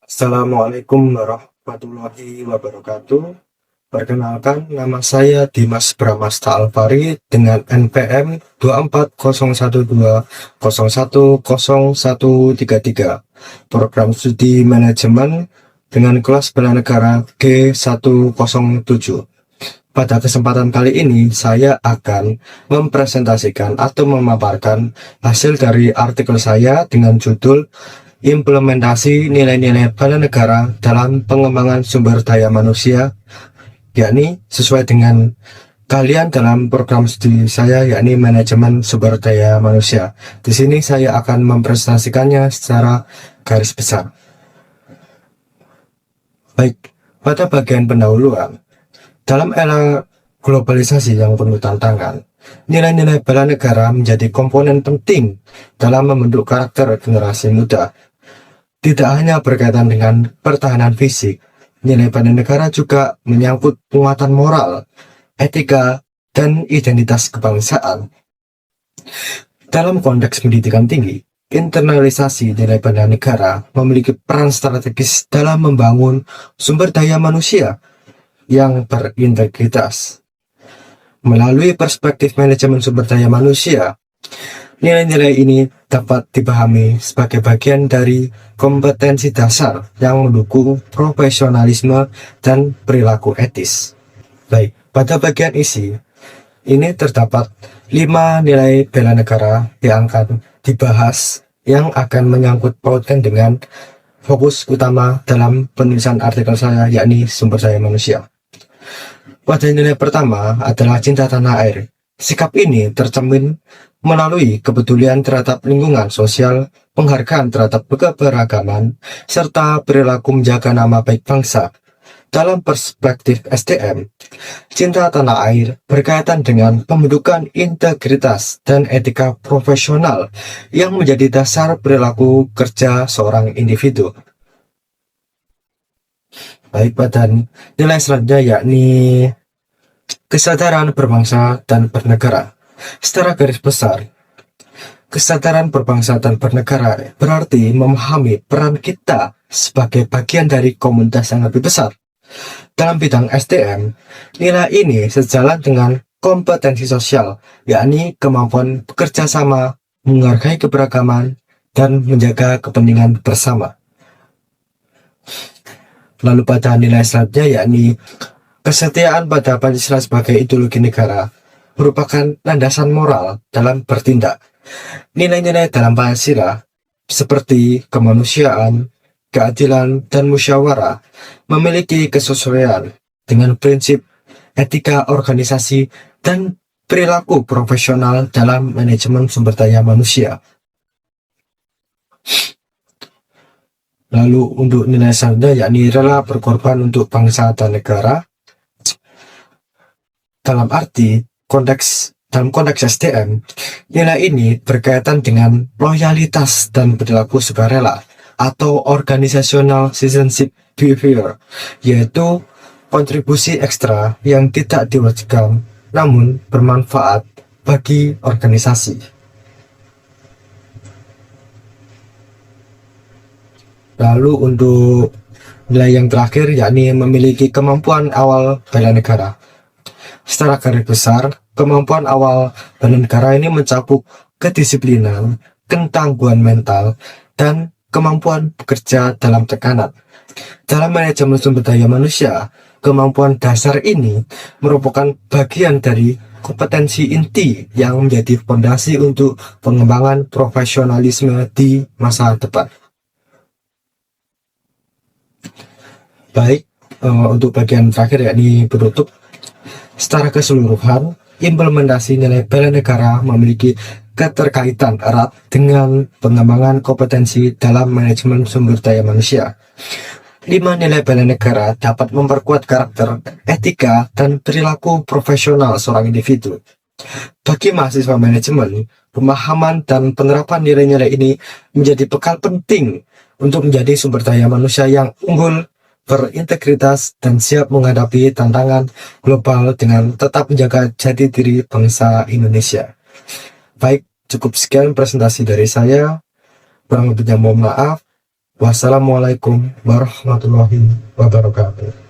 Assalamualaikum warahmatullahi wabarakatuh. Perkenalkan, nama saya Dimas Bramasta Alvari dengan NPM 24012010133. Program studi manajemen dengan kelas bela negara G107. Pada kesempatan kali ini, saya akan mempresentasikan atau memaparkan hasil dari artikel saya dengan judul Implementasi Nilai-nilai Bela Negara dalam Pengembangan Sumber Daya Manusia, yakni sesuai dengan kalian dalam program studi saya, yakni Manajemen Sumber Daya Manusia. Di sini saya akan mempresentasikannya secara garis besar. Baik, pada bagian pendahuluan, dalam era globalisasi yang penuh tantangan, nilai-nilai bela negara menjadi komponen penting dalam membentuk karakter generasi muda. Tidak hanya berkaitan dengan pertahanan fisik, nilai bela negara juga menyangkut penguatan moral, etika, dan identitas kebangsaan. Dalam konteks pendidikan tinggi, internalisasi nilai bela negara memiliki peran strategis dalam membangun sumber daya manusia yang berintegritas. Melalui perspektif manajemen sumber daya manusia, nilai-nilai ini dapat dipahami sebagai bagian dari kompetensi dasar yang mendukung profesionalisme dan perilaku etis. Baik, pada bagian isi, ini terdapat 5 nilai bela negara yang akan dibahas yang akan menyangkut pautkan dengan fokus utama dalam penulisan artikel saya, yakni sumber daya manusia. Pada nilai pertama adalah cinta tanah air. Sikap ini tercermin melalui kepedulian terhadap lingkungan sosial, penghargaan terhadap keberagaman, serta perilaku menjaga nama baik bangsa. Dalam perspektif SDM, cinta tanah air berkaitan dengan pembentukan integritas dan etika profesional yang menjadi dasar perilaku kerja seorang individu. Baik, pada nilai selanjutnya yakni kesadaran berbangsa dan bernegara. Secara garis besar, kesadaran berbangsa dan bernegara berarti memahami peran kita sebagai bagian dari komunitas yang lebih besar. Dalam bidang SDM, nilai ini sejalan dengan kompetensi sosial, yakni kemampuan bekerja sama, menghargai keberagaman, dan menjaga kepentingan bersama. Lalu pada nilai selanjutnya yakni kesetiaan pada Pancasila sebagai ideologi negara merupakan landasan moral dalam bertindak. Nilai-nilai dalam Pancasila seperti kemanusiaan, keadilan, dan musyawarah memiliki kesesuaian dengan prinsip etika organisasi dan perilaku profesional dalam manajemen sumber daya manusia. Lalu untuk nilai selanjutnya yakni rela berkorban untuk bangsa dan negara. Dalam konteks SDM, nilai ini berkaitan dengan loyalitas dan perilaku sukarela atau organizational citizenship behavior, yaitu kontribusi ekstra yang tidak diwajibkan namun bermanfaat bagi organisasi. Lalu untuk nilai yang terakhir yakni memiliki kemampuan awal bela negara. Secara garis besar, kemampuan awal bela negara ini mencakup kedisiplinan, ketangguhan mental, dan kemampuan bekerja dalam tekanan. Dalam manajemen sumber daya manusia, kemampuan dasar ini merupakan bagian dari kompetensi inti yang menjadi fondasi untuk pengembangan profesionalisme di masa depan. Baik, untuk bagian terakhir yakni penutup. Secara keseluruhan, implementasi nilai bela negara memiliki keterkaitan erat dengan pengembangan kompetensi dalam manajemen sumber daya manusia. 5 nilai bela negara dapat memperkuat karakter, etika, dan perilaku profesional seorang individu. Bagi mahasiswa manajemen, pemahaman dan penerapan nilai-nilai ini menjadi bekal penting untuk menjadi sumber daya manusia yang unggul, berintegritas, dan siap menghadapi tantangan global dengan tetap menjaga jati diri bangsa Indonesia. Baik, cukup sekian presentasi dari saya. Kurang lebihnya mohon maaf. Wassalamualaikum warahmatullahi wabarakatuh.